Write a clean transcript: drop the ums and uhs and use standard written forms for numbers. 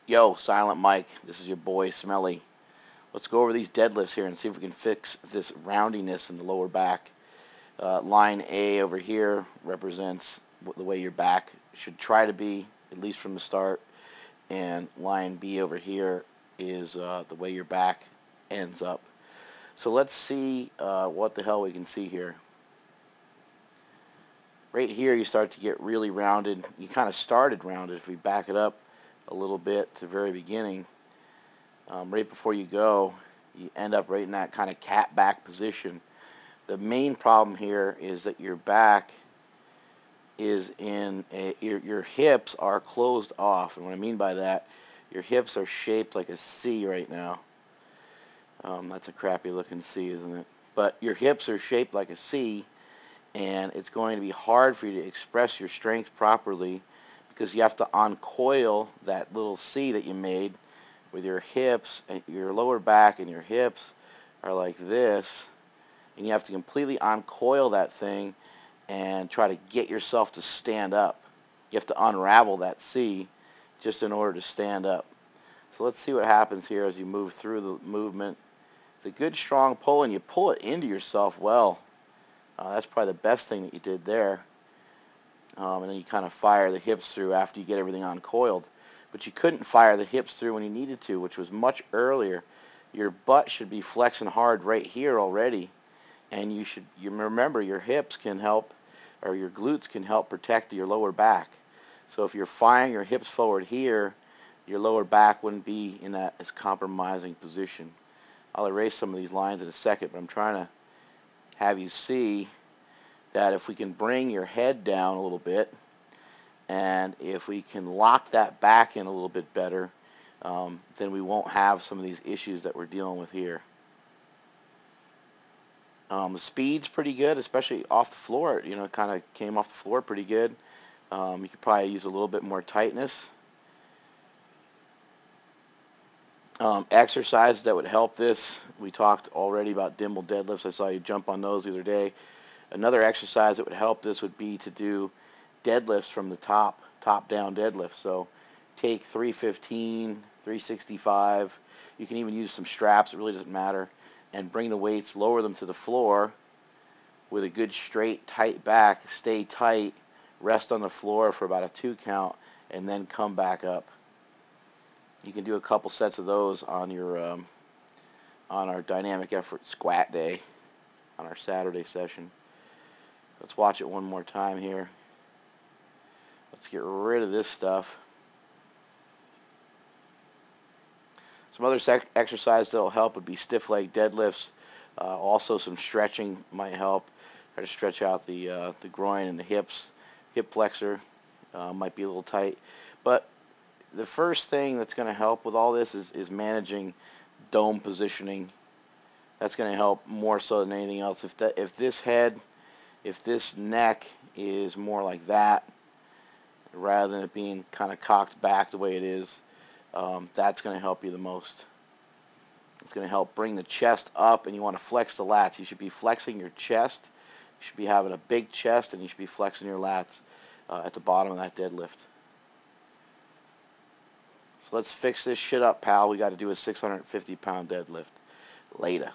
Yo, Silent Mike, this is your boy Smelly. Let's go over these deadlifts here and see if we can fix this roundiness in the lower back. Line A over here represents the way your back should try to be, at least from the start. And line B over here is the way your back ends up. So let's see what the hell we can see here. Right here you start to get really rounded. You kind of started rounded. If we back it up a little bit to the very beginning, right before you go, you end up right in that kind of cat back position. The main problem here is that your back is in your hips are closed off, and what I mean by that, your hips are shaped like a C right now. That's a crappy looking C, isn't it? But your hips are shaped like a C, and it's going to be hard for you to express your strength properly because you have to uncoil that little C that you made with your hips, and your lower back and your hips are like this, and you have to completely uncoil that thing and try to get yourself to stand up. You have to unravel that C just in order to stand up. So let's see what happens here as you move through the movement. It's a good strong pull, and you pull it into yourself well. That's probably the best thing that you did there. And then you kind of fire the hips through after you get everything uncoiled. But you couldn't fire the hips through when you needed to, which was much earlier. Your butt should be flexing hard right here already. And you remember your hips can help, or your glutes can help protect your lower back. So if you're firing your hips forward here, your lower back wouldn't be in that as compromising position. I'll erase some of these lines in a second, but I'm trying to have you see that if we can bring your head down a little bit, and if we can lock that back in a little bit better, then we won't have some of these issues that we're dealing with here. The speed's pretty good, especially off the floor. You know, it kind of came off the floor pretty good. You could probably use a little bit more tightness. Exercises that would help this. We talked already about dimble deadlifts. I saw you jump on those the other day. Another exercise that would help this would be to do deadlifts from the top down deadlift. So take 315, 365. You can even use some straps. It really doesn't matter. And bring the weights, lower them to the floor with a good straight tight back. Stay tight, rest on the floor for about a 2 count, and then come back up. You can do a couple sets of those on your on our dynamic effort squat day on our Saturday session. Let's watch it one more time here. Let's get rid of this stuff. Some other exercises that will help would be stiff leg deadlifts. Also some stretching might help. Try to stretch out the groin and the hips. Hip flexor might be a little tight. But the first thing that's going to help with all this is managing dome positioning. That's going to help more so than anything else. If this neck is more like that, rather than it being kind of cocked back the way it is, that's going to help you the most. It's going to help bring the chest up, and you want to flex the lats. You should be flexing your chest. You should be having a big chest, and you should be flexing your lats at the bottom of that deadlift. So let's fix this shit up, pal. We got to do a 650-pound deadlift. Later.